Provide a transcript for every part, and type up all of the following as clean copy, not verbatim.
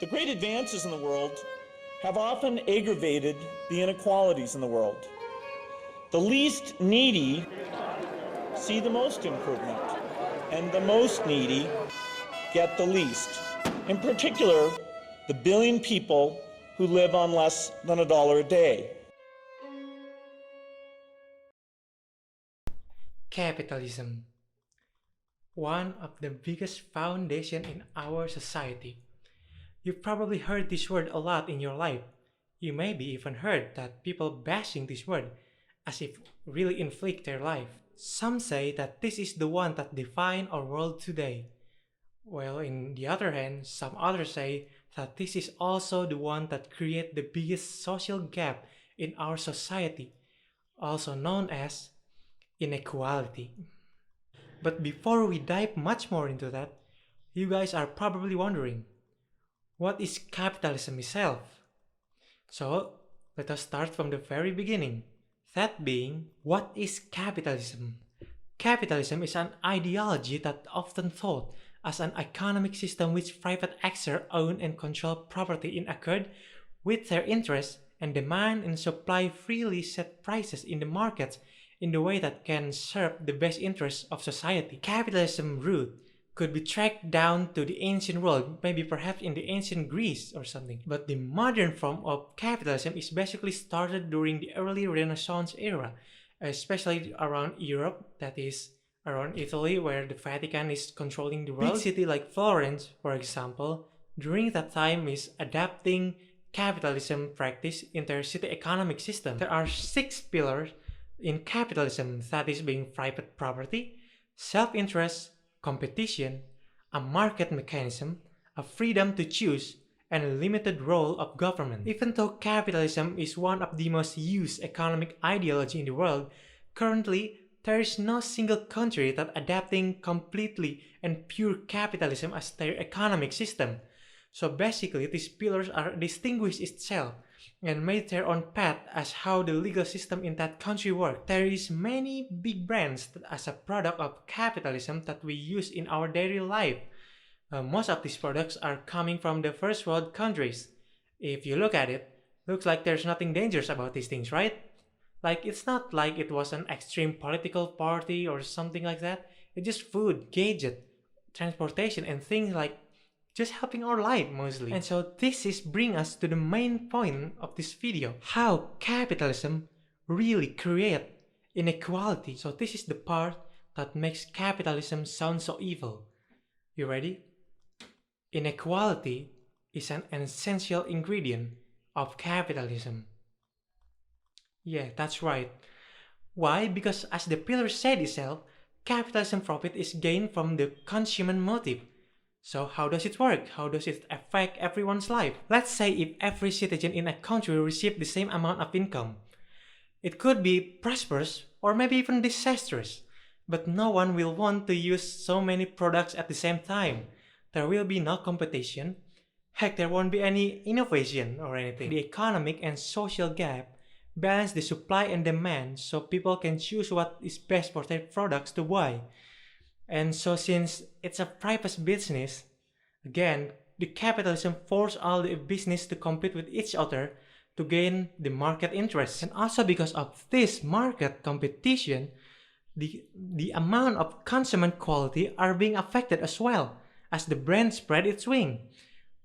The great advances in the world have often aggravated the inequalities in the world. The least needy see the most improvement, and the most needy get the least. In particular, the billion people who live on less than $1 a day. Capitalism, one of the biggest foundations in our society. You've probably heard this word a lot in your life. You maybe even heard that people bashing this word as if really inflict their life. Some say that this is the one that defines our world today. While in the other hand, some others say that this is also the one that creates the biggest social gap in our society, also known as inequality. But before we dive much more into that, you guys are probably wondering, what is capitalism itself? So, let us start from the very beginning. That being, what is capitalism? Capitalism is an ideology that often thought as an economic system which private actors own and control property in accord with their interests, and demand and supply freely set prices in the markets in the way that can serve the best interests of society. Capitalism root could be tracked down to the ancient world, maybe perhaps in the ancient Greece or something. But the modern form of capitalism is basically started during the early Renaissance era, especially around Europe, that is, around Italy, where the Vatican is controlling the world. Big city like Florence, for example, during that time is adapting capitalism practice in their city economic system. There are 6 pillars in capitalism, that is being private property, self-interest, competition, a market mechanism, a freedom to choose, and a limited role of government. Even though capitalism is one of the most used economic ideology in the world, currently there is no single country that adapting completely and pure capitalism as their economic system. So basically, these pillars are distinguished itself and made their own path as how the legal system in that country works. There is many big brands that as a product of capitalism that we use in our daily life. Most of these products are coming from the first world countries. If you look at it, looks like there's nothing dangerous about these things, right? Like, it's not like it was an extreme political party or something like that. It's just food, gadget, transportation, and things like just helping our life mostly. And so this is bring us to the main point of this video. How capitalism really create inequality. So this is the part that makes capitalism sound so evil. You ready? Inequality is an essential ingredient of capitalism. Yeah, that's right. Why? Because as the pillar said itself, capitalism profit is gained from the consumer motive. So how does it work? How does it affect everyone's life? Let's say if every citizen in a country received the same amount of income. It could be prosperous or maybe even disastrous. But no one will want to use so many products at the same time. There will be no competition. Heck, there won't be any innovation or anything. The economic and social gap balance the supply and demand so people can choose what is best for their products to buy. And so since it's a private business, again, the capitalism forces all the business to compete with each other to gain the market interest. And also because of this market competition, the amount of consumer quality are being affected as well as the brand spread its wing.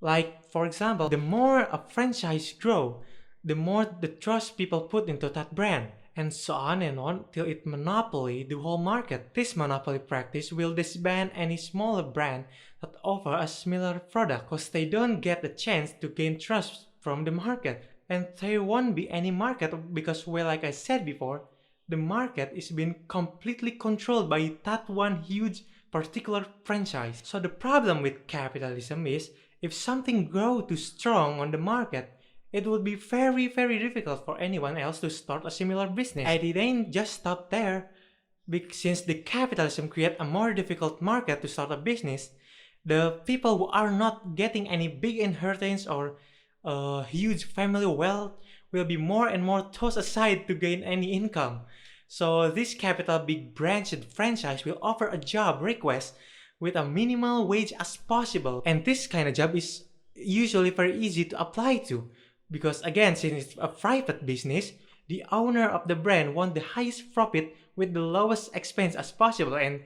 Like, for example, the more a franchise grow, the more the trust people put into that brand. And so on and on till it monopoly the whole market. This monopoly practice will disband any smaller brand that offer a similar product because they don't get the chance to gain trust from the market. And there won't be any market because, well, like I said before, the market is being completely controlled by that one huge particular franchise. So the problem with capitalism is if something grows too strong on the market, it would be very, very difficult for anyone else to start a similar business. And it ain't just stop there. Since the capitalism create a more difficult market to start a business, the people who are not getting any big inheritance or huge family wealth will be more and more tossed aside to gain any income. So this capital big branched franchise will offer a job request with a minimal wage as possible. And this kind of job is usually very easy to apply to. Because again, since it's a private business, the owner of the brand want the highest profit with the lowest expense as possible. And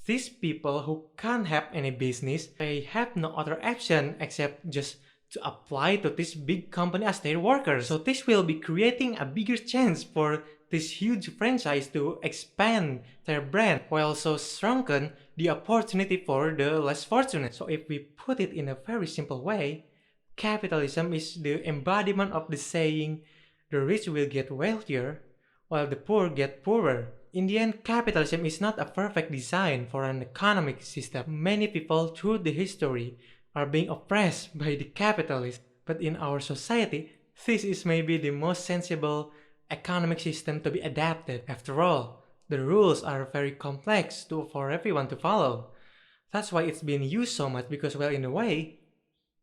these people who can't have any business, they have no other option except just to apply to this big company as their workers. So this will be creating a bigger chance for this huge franchise to expand their brand while also shrunken the opportunity for the less fortunate. So if we put it in a very simple way, capitalism is the embodiment of the saying, the rich will get wealthier while the poor get poorer. In the end, capitalism is not a perfect design for an economic system. Many people through the history are being oppressed by the capitalists, but in our society, this is maybe the most sensible economic system to be adapted. After all, the rules are very complex for everyone to follow. That's why it's been used so much because, well, in a way,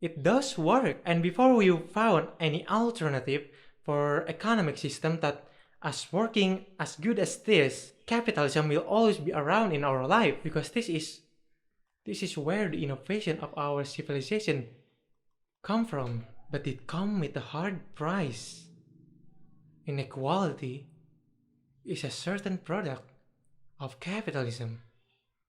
it does work. And before we found any alternative for economic system that as working as good as this, capitalism will always be around in our life because this is where the innovation of our civilization come from. But it come with a hard price. Inequality is a certain product of capitalism.